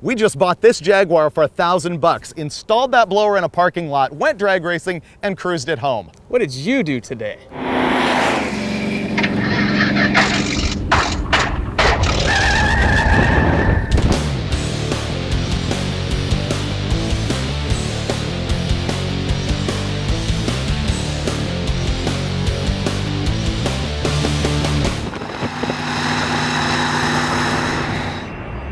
We just bought this Jaguar for $1,000, installed that blower in a parking lot, went drag racing, and cruised it home. What did you do today?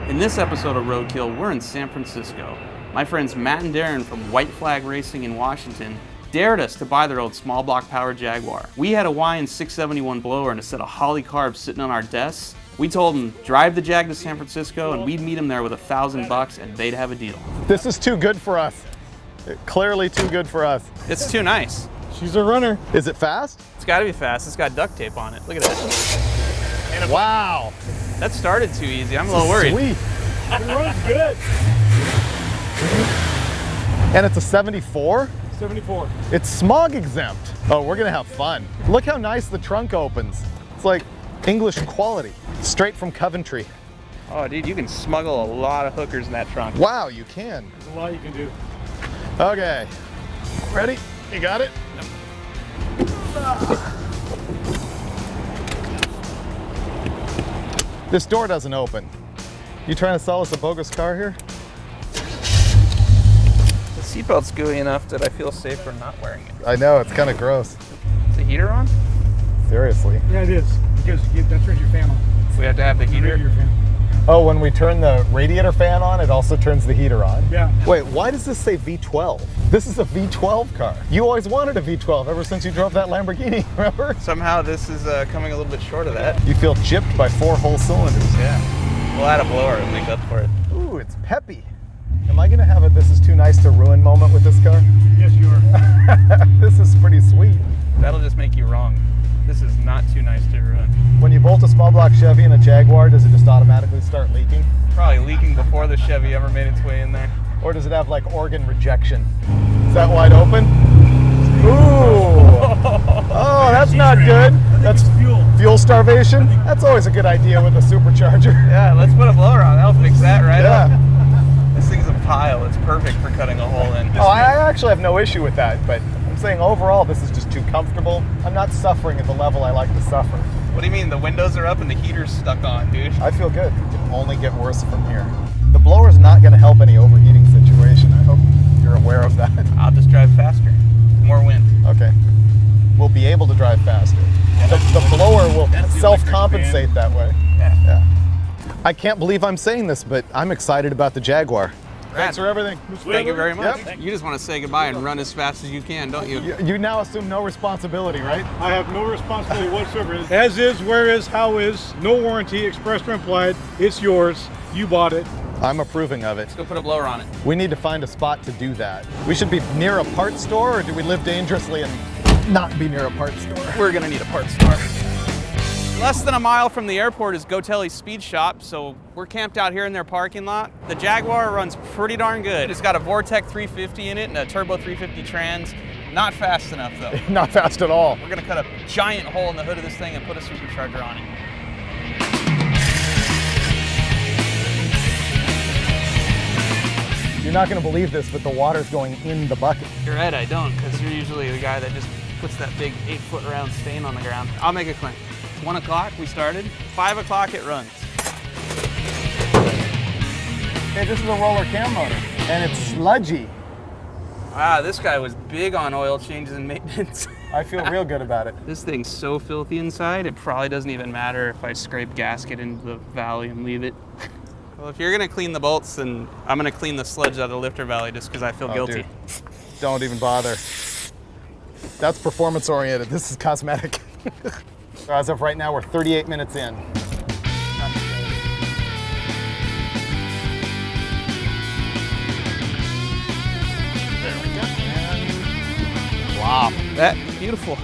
In this episode of Roadkill, we're in San Francisco. My friends Matt and Darren from White Flag Racing in Washington dared us to buy their old small block powered Jaguar. We had a YN671 blower and a set of Holly carbs sitting on our desks. We told them, drive the Jag to San Francisco and we'd meet them there with $1,000 and they'd have a deal. This is too good for us. Clearly too good for us. It's too nice. She's a runner. Is it fast? It's gotta be fast. It's got duct tape on it. Look at that. Wow. That started too easy. I'm a little worried. Sweet. It runs good. And it's a 74? 74. It's smog exempt. Oh, we're gonna have fun. Look how nice the trunk opens. It's like English quality, straight from Coventry. Oh, dude, you can smuggle a lot of hookers in that trunk. Wow, you can. There's a lot you can do. Okay, ready? You got it? This door doesn't open. You trying to sell us a bogus car here? The seatbelt's gooey enough that I feel safer not wearing it. I know, it's kind of gross. Is the heater on? Seriously. Yeah, it is. Because that turns your fan on. We have to have the heater? Your fan. Oh, when we turn the radiator fan on, it also turns the heater on? Yeah. Wait, why does this say V12? This is a V12 car. You always wanted a V12 ever since you drove that Lamborghini, remember? Somehow this is coming a little bit short of that. You feel gypped by 4 whole cylinders. Yeah. We'll add a blower and make up for it. Ooh, it's peppy. Am I gonna have a "this is too nice to ruin" moment with this car? Yes, you are. This is pretty sweet. That'll just make you wrong. This is not too nice to ruin. When you bolt a small block Chevy in a Jaguar, does it just automatically start leaking? Probably leaking before the Chevy ever made its way in there. Or does it have like organ rejection? Is that wide open? Ooh! Oh, that's not good. That's fuel starvation. That's always a good idea with a supercharger. Yeah, let's put a blower on. That'll fix that right up. Yeah. This thing's a pile. It's perfect for cutting a hole in. Oh, I actually have no issue with that, but I'm saying overall this is just too comfortable. I'm not suffering at the level I like to suffer. What do you mean? The windows are up and the heater's stuck on, dude. I feel good. It can only get worse from here. The blower's not going to help any overheating situation. I hope you're aware of that. I'll just drive faster. More wind. Okay. We'll be able to drive faster. The blower will self-compensate that way. Yeah. I can't believe I'm saying this, but I'm excited about the Jaguar. Thanks for everything. Thank you very much. Yep. You just want to say goodbye and run as fast as you can, don't you? You now assume no responsibility, right? I have no responsibility whatsoever. As is, where is, how is, no warranty, expressed or implied. It's yours. You bought it. I'm approving of it. Let's go put a blower on it. We need to find a spot to do that. We should be near a parts store, or do we live dangerously and not be near a parts store? We're gonna need a parts store. Less than a mile from the airport is Gotelli's Speed Shop, so we're camped out here in their parking lot. The Jaguar runs pretty darn good. It's got a Vortec 350 in it and a Turbo 350 trans. Not fast enough though. Not fast at all. We're gonna cut a giant hole in the hood of this thing and put a supercharger on it. You're not going to believe this, but the water's going in the bucket. You're right, I don't, because you're usually the guy that just puts that big 8-foot round stain on the ground. I'll make a claim. It's 1 o'clock, we started. 5 o'clock it runs. Hey, this is a roller cam motor, and it's sludgy. Wow, this guy was big on oil changes and maintenance. I feel real good about it. This thing's so filthy inside, it probably doesn't even matter if I scrape gasket into the valley and leave it. Well, if you're gonna clean the bolts, then I'm gonna clean the sludge out of the lifter valley just because I feel guilty. Dude. Don't even bother. That's performance oriented. This is cosmetic. So as of right now, we're 38 minutes in. There we go. And wow. That's beautiful.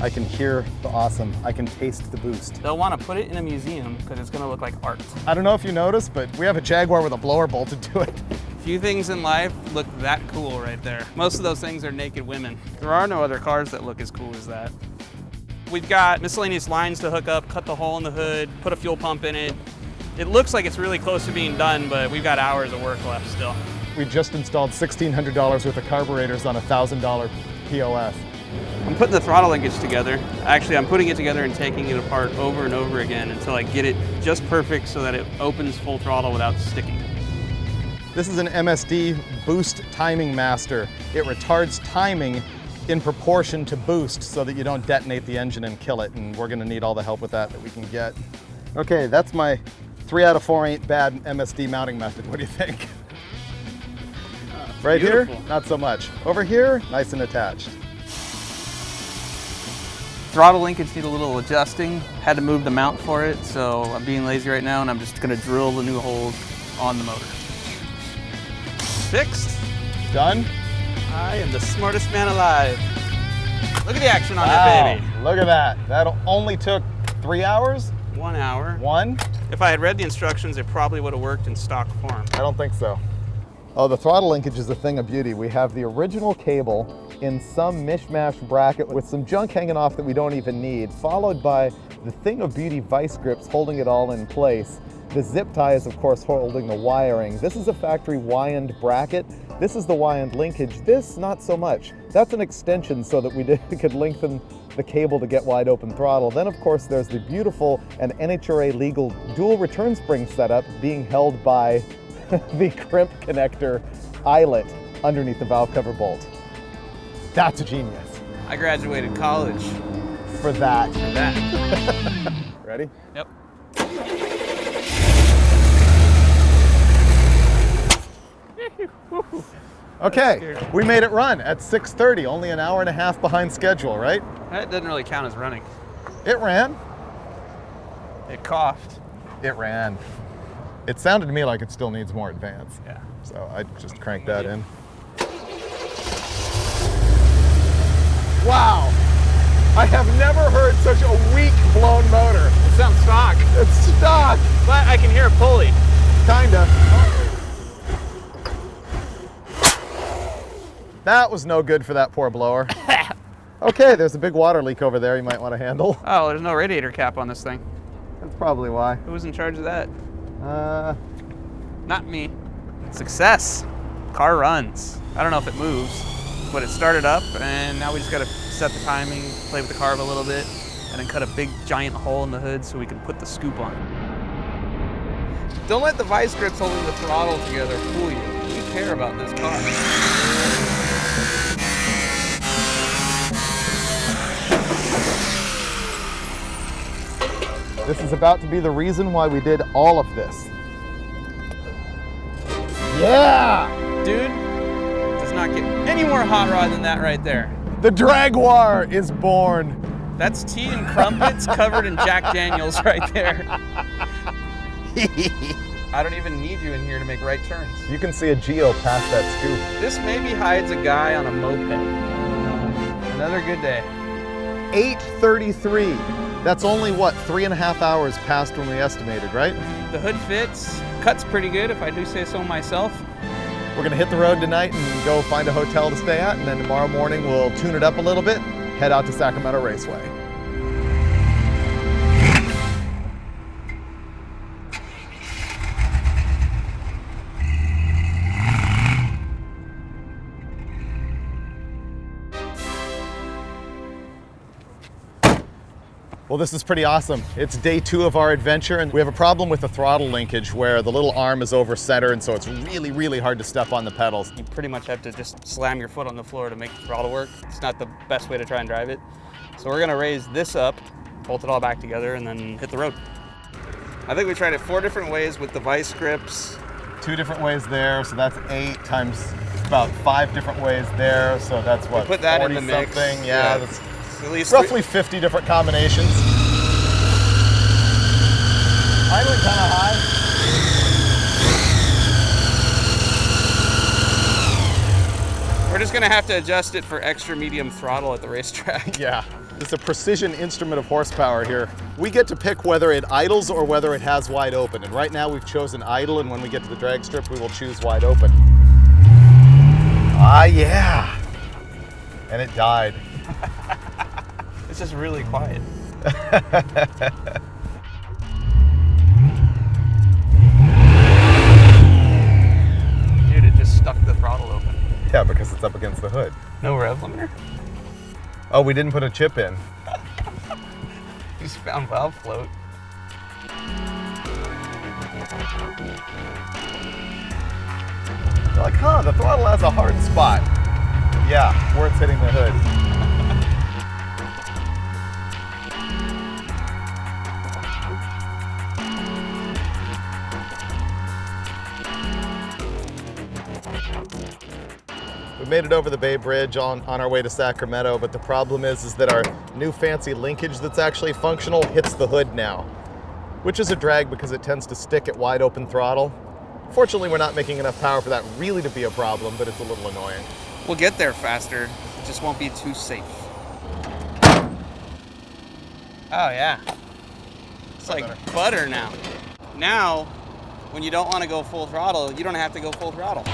I can hear the awesome. I can taste the boost. They'll want to put it in a museum because it's going to look like art. I don't know if you noticed, but we have a Jaguar with a blower bolted to it. Few things in life look that cool right there. Most of those things are naked women. There are no other cars that look as cool as that. We've got miscellaneous lines to hook up, cut the hole in the hood, put a fuel pump in it. It looks like it's really close to being done, but we've got hours of work left still. We just installed $1,600 worth of carburetors on a $1,000 POS. I'm putting the throttle linkage together. Actually, I'm putting it together and taking it apart over and over again until I get it just perfect so that it opens full throttle without sticking. This is an MSD Boost Timing Master. It retards timing in proportion to boost so that you don't detonate the engine and kill it, and we're gonna need all the help with that we can get. Okay, that's my 3 out of 4 ain't bad MSD mounting method. What do you think? Right beautiful. here, not so much. Over here, nice and attached. Throttle linkage need a little adjusting. Had to move the mount for it, so I'm being lazy right now and I'm just gonna drill the new holes on the motor. Fixed. Done? I am the smartest man alive. Look at the action on that baby. Look at that. That only took 3 hours? 1 hour. 1? If I had read the instructions, it probably would have worked in stock form. I don't think so. Oh, the throttle linkage is a thing of beauty. We have the original cable in some mishmash bracket with some junk hanging off that we don't even need, followed by the thing of beauty vice grips holding it all in place. The zip tie is, of course, holding the wiring. This is a factory wind bracket. This is the wind linkage. This, not so much. That's an extension so that we could lengthen the cable to get wide open throttle. Then, of course, there's the beautiful and NHRA legal dual return spring setup being held by the crimp connector eyelet underneath the valve cover bolt. That's a genius. I graduated college. For that. For that. Ready? Yep. Okay, we made it run at 6:30, only an hour and a half behind schedule, right? That doesn't really count as running. It ran. It coughed. It ran. It sounded to me like it still needs more advance. Yeah. So I just cranked that in. Wow! I have never heard such a weak blown motor. It sounds stock. It's stock. But I can hear a pulley. Kinda. That was no good for that poor blower. Okay, there's a big water leak over there you might want to handle. Oh, there's no radiator cap on this thing. That's probably why. Who was in charge of that? Not me. Success. Car runs. I don't know if it moves, but it started up, and now we just gotta set the timing, play with the carb a little bit, and then cut a big giant hole in the hood so we can put the scoop on. Don't let the vice grips holding the throttle together fool you. We care about this car. This is about to be the reason why we did all of this. Yeah! Dude, does not get any more hot rod than that right there. The Draguar is born. That's tea and crumpets covered in Jack Daniels right there. I don't even need you in here to make right turns. You can see a Geo past that scoop. This maybe hides a guy on a moped. Another good day. 8:33. That's only, what, 3.5 hours past when we estimated, right? The hood fits, cuts pretty good if I do say so myself. We're gonna hit the road tonight and go find a hotel to stay at, and then tomorrow morning we'll tune it up a little bit, head out to Sacramento Raceway. Well, this is pretty awesome. It's day 2 of our adventure, and we have a problem with the throttle linkage where the little arm is over center, and so it's really, really hard to step on the pedals. You pretty much have to just slam your foot on the floor to make the throttle work. It's not the best way to try and drive it. So we're gonna raise this up, bolt it all back together, and then hit the road. I think we tried it 4 different ways with the vice grips. 2 different ways there, so that's 8 times about 5 different ways there, so that's what, put that 40 in the mix. something? Yeah, that's At least roughly 50 different combinations. Idling kind of high. We're just gonna have to adjust it for extra medium throttle at the racetrack. Yeah, it's a precision instrument of horsepower here. We get to pick whether it idles or whether it has wide open, and right now we've chosen idle, and when we get to the drag strip, we will choose wide open. Ah, yeah. And it died. It's just really quiet. that's up against the hood. No rev limiter? Oh, we didn't put a chip in. You just found valve float. They're like, huh, the throttle has a hard spot. Yeah, where it's hitting the hood. We made it over the Bay Bridge on our way to Sacramento, but the problem is that our new fancy linkage that's actually functional hits the hood now, which is a drag because it tends to stick at wide open throttle. Fortunately, we're not making enough power for that really to be a problem, but it's a little annoying. We'll get there faster. It just won't be too safe. Oh yeah. It's like butter now. Now, when you don't want to go full throttle, you don't have to go full throttle.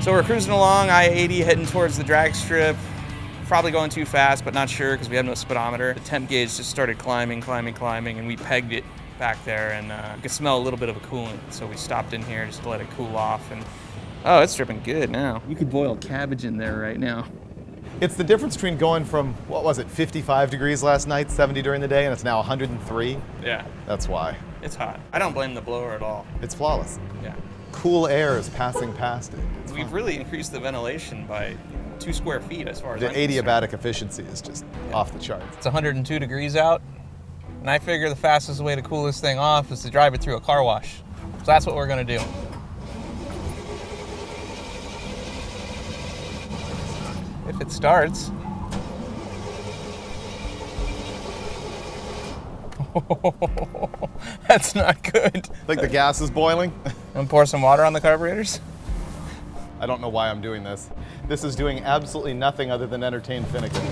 So we're cruising along I-80, heading towards the drag strip. Probably going too fast, but not sure because we have no speedometer. The temp gauge just started climbing, and we pegged it back there, and you could smell a little bit of a coolant. So we stopped in here just to let it cool off, and oh, it's dripping good now. You could boil cabbage in there right now. It's the difference between going from, what was it, 55 degrees last night, 70 during the day, and it's now 103. Yeah. That's why. It's hot. I don't blame the blower at all. It's flawless. Yeah. Cool air is passing past it. We've really increased the ventilation by 2 square feet as far as The I'm concerned. adiabatic efficiency is just off the charts. It's 102 degrees out, and I figure the fastest way to cool this thing off is to drive it through a car wash. So that's what we're gonna do. If it starts. That's not good. Like the gas is boiling? Want to pour some water on the carburetors? I don't know why I'm doing this. This is doing absolutely nothing other than entertain Finnegan.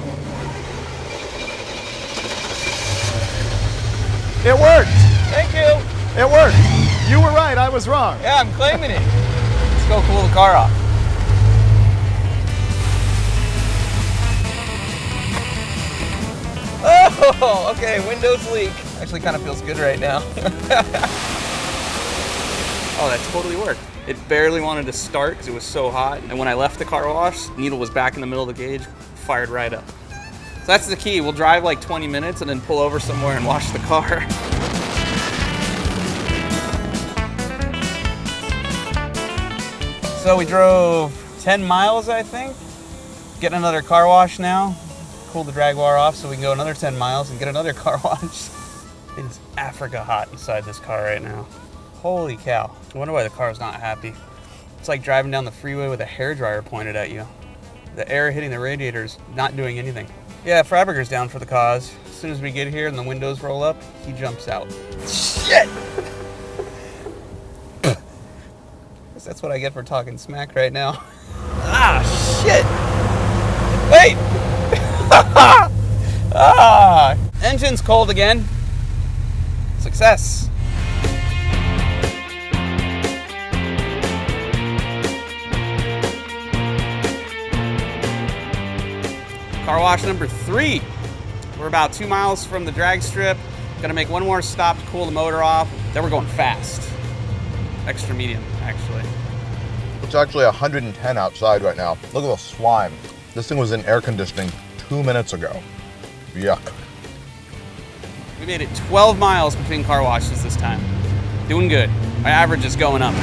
It worked! Thank you. It worked! You were right, I was wrong. Yeah, I'm claiming it. Let's go cool the car off. Oh, okay, windows leak. Actually kind of feels good right now. Oh, that totally worked. It barely wanted to start because it was so hot. And when I left the car wash, needle was back in the middle of the gauge, fired right up. So that's the key. We'll drive like 20 minutes and then pull over somewhere and wash the car. So we drove 10 miles, I think. Getting another car wash now. Cool the Draguar off so we can go another 10 miles and get another car wash. It is Africa hot inside this car right now. Holy cow. I wonder why the car's not happy. It's like driving down the freeway with a hairdryer pointed at you. The air hitting the radiator is not doing anything. Yeah, Freiberger's down for the cause. As soon as we get here and the windows roll up, he jumps out. Shit! Guess that's what I get for talking smack right now. Ah, shit! Wait! Ah! Engine's cold again. Success. Car wash number 3. We're about 2 miles from the drag strip. Gonna make one more stop to cool the motor off. Then we're going fast. Extra medium, actually. It's actually 110 outside right now. Look at the slime. This thing was in air conditioning 2 minutes ago. Yuck. We made it 12 miles between car washes this time. Doing good. My average is going up.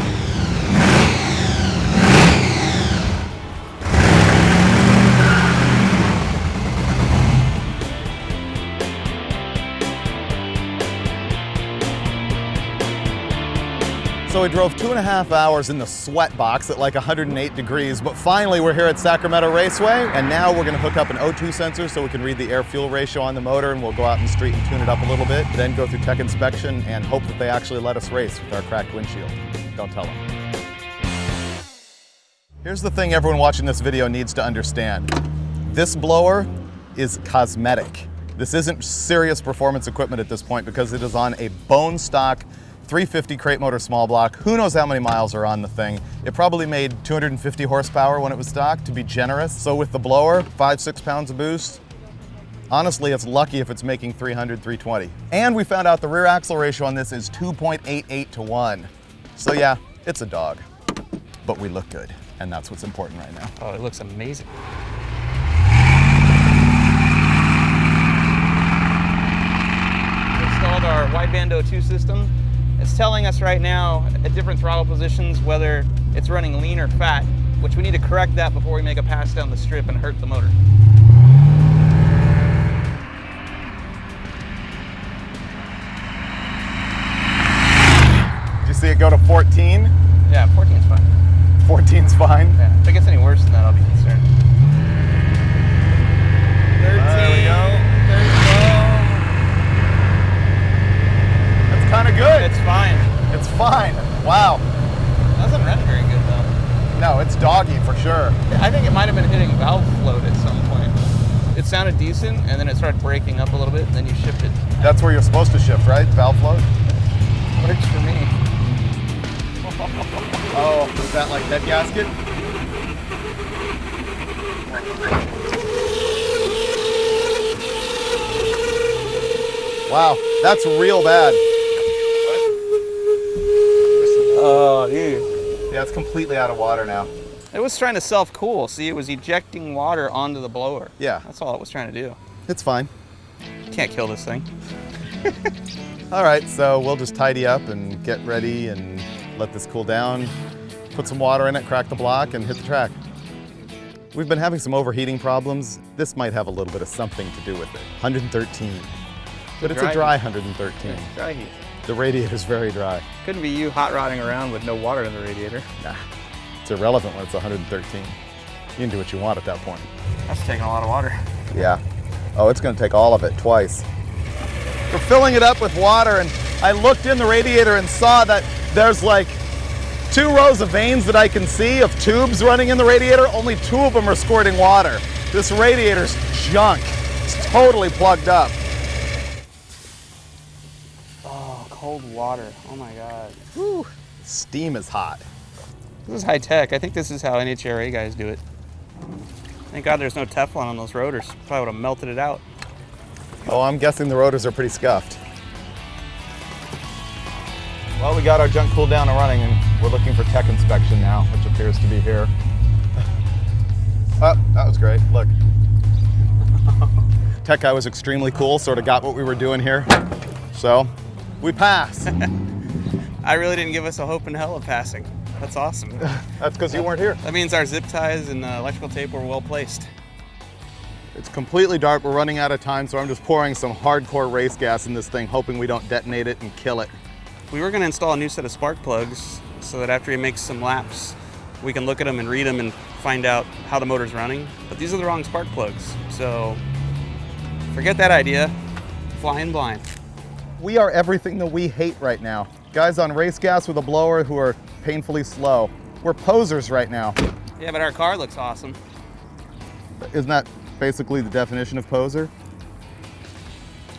So we drove 2.5 hours in the sweat box at like 108 degrees, but finally we're here at Sacramento Raceway, and now we're gonna hook up an O2 sensor so we can read the air-fuel ratio on the motor, and we'll go out in the street and tune it up a little bit, then go through tech inspection and hope that they actually let us race with our cracked windshield. Don't tell them. Here's the thing everyone watching this video needs to understand. This blower is cosmetic. This isn't serious performance equipment at this point because it is on a bone stock 350 crate motor small block. Who knows how many miles are on the thing. It probably made 250 horsepower when it was stock, to be generous. So with the blower, 5-6 pounds of boost, Honestly, it's lucky if it's making 300, 320. And we found out the rear axle ratio on this is 2.88 to 1. So yeah, it's a dog, but we look good. And that's what's important right now. Oh, it looks amazing. We installed our wideband O2 system. It's telling us right now at different throttle positions whether it's running lean or fat, which we need to correct that before we make a pass down the strip and hurt the motor. Did you see it go to 14? Yeah, 14's fine. 14's fine? Yeah, if it gets any worse than that, I'll be concerned. 13, There we go. 13. That's kind of good. It's fine. It's fine. Wow. Doesn't run very good though. No, it's doggy for sure. I think it might have been hitting valve float at some point. It sounded decent, and then it started breaking up a little bit, and then you shifted. That's where you're supposed to shift, right? Valve float? Works for me. Oh, is that like head gasket? Wow, that's real bad. Oh, dude. Yeah, it's completely out of water now. It was trying to self-cool. See, it was ejecting water onto the blower. Yeah. That's all it was trying to do. It's fine. Can't kill this thing. All right, so we'll just tidy up and get ready and let this cool down, put some water in it, crack the block, and hit the track. We've been having some overheating problems. This might have a little bit of something to do with it. 113. But it's a dry 113. Dry heat. The radiator's very dry. Couldn't be you hot rodding around with no water in the radiator. Nah, it's irrelevant when it's 113. You can do what you want at that point. That's taking a lot of water. Yeah. Oh, it's gonna take all of it twice. We're filling it up with water, and I looked in the radiator and saw that there's like 2 rows of veins that I can see of tubes running in the radiator. Only 2 of them are squirting water. This radiator's junk. It's totally plugged up. Oh, cold water. Oh my God. Whew. Steam is hot. This is high tech. I think this is how NHRA guys do it. Thank God there's no Teflon on those rotors. Probably would have melted it out. Oh, I'm guessing the rotors are pretty scuffed. Well, we got our junk cooled down and running, and we're looking for tech inspection now, which appears to be here. Oh, that was great. Look. Tech guy was extremely cool, sort of got what we were doing here. So, we passed. I really didn't give us a hope in hell of passing. That's awesome. That's because you weren't here. That means our zip ties and electrical tape were well placed. It's completely dark. We're running out of time, so I'm just pouring some hardcore race gas in this thing, hoping we don't detonate it and kill it. We were going to install a new set of spark plugs so that after he makes some laps, we can look at them and read them and find out how the motor's running. But these are the wrong spark plugs, so forget that idea. Flying blind. We are everything that we hate right now. Guys on race gas with a blower who are painfully slow. We're posers right now. Yeah, but our car looks awesome. Isn't that basically the definition of poser?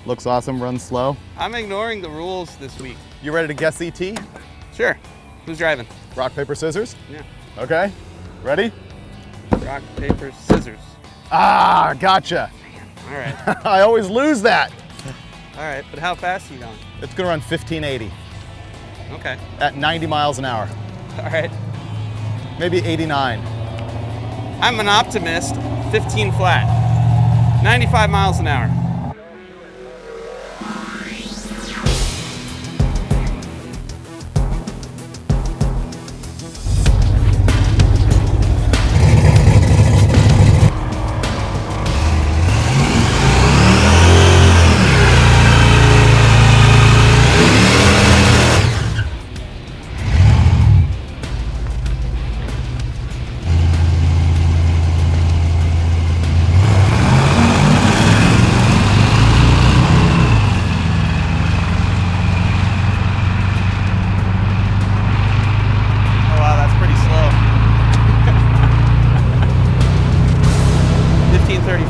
Looks awesome, runs slow. I'm ignoring the rules this week. You ready to guess ET? Sure. Who's driving? Rock, paper, scissors? Yeah. Okay, ready? Rock, paper, scissors. Ah, gotcha. All right. I always lose that. All right, but how fast are you going? It's gonna run 1580 Okay. at 90 miles an hour. All right. Maybe 89. I'm an optimist. 15 flat. 95 miles an hour.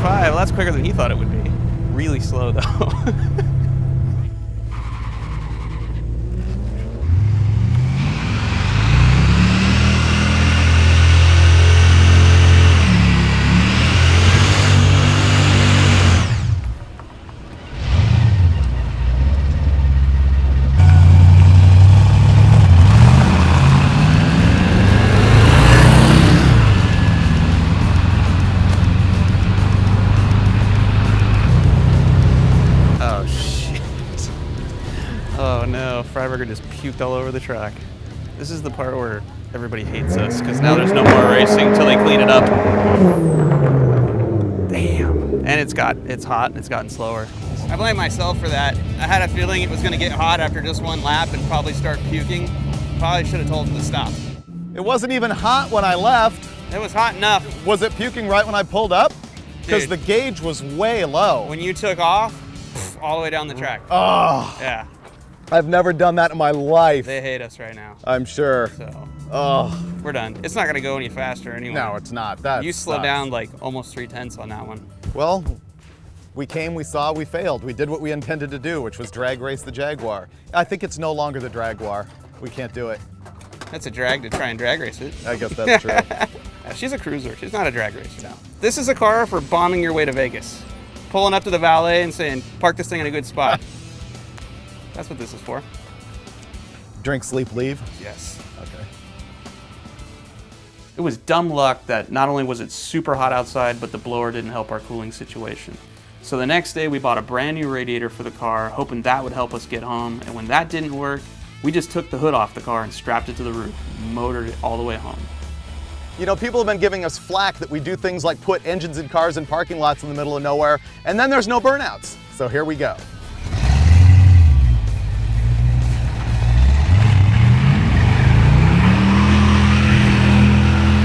Well, that's quicker than he thought it would be. Really slow though. Freiberger just puked all over the track. This is the part where everybody hates us, because now there's no more racing until they clean it up. Damn. And it's hot and it's gotten slower. I blame myself for that. I had a feeling it was going to get hot after just one lap and probably start puking. Probably should have told it to stop. It wasn't even hot when I left. It was hot enough. Was it puking right when I pulled up? Because the gauge was way low. When you took off, all the way down the track. Oh. Yeah. I've never done that in my life. They hate us right now. I'm sure. So. Oh. We're done. It's not going to go any faster anyway. No, it's not. That You slowed sucks. down like almost 3/10 on that one. Well, we came, we saw, we failed. We did what we intended to do, which was drag race the Jaguar. I think it's no longer the Draguar. We can't do it. That's a drag to try and drag race it. I guess that's true. Yeah, she's a cruiser. She's not a drag racer. No. This is a car for bombing your way to Vegas. Pulling up to the valet and saying, park this thing in a good spot. That's what this is for. Drink, sleep, leave? Yes. Okay. It was dumb luck that not only was it super hot outside, but the blower didn't help our cooling situation. So the next day we bought a brand new radiator for the car, hoping that would help us get home. And when that didn't work, we just took the hood off the car and strapped it to the roof, motored it all the way home. You know, people have been giving us flack that we do things like put engines in cars in parking lots in the middle of nowhere, and then there's no burnouts. So here we go.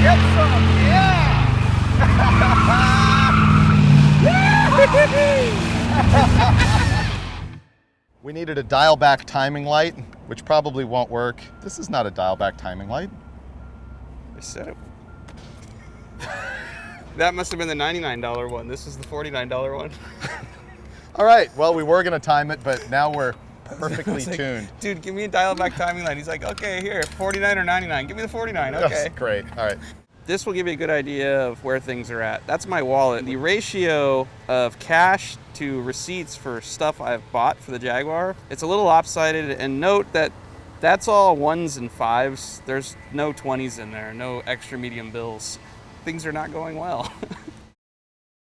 Get some, yeah! We needed a dial back timing light, which probably won't work. This is not a dial back timing light. I said it. That must have been the $99 one. This is the $49 one. All right, well, we were gonna time it, but now we're perfectly tuned. Dude, give me a dial-back timing line. He's like, okay, here, 49 or 99. Give me the 49, okay. That's great, all right. This will give you a good idea of where things are at. That's my wallet. The ratio of cash to receipts for stuff I've bought for the Jaguar, it's a little lopsided, and note that that's all 1s and 5s. There's no 20s in there, no extra medium bills. Things are not going well.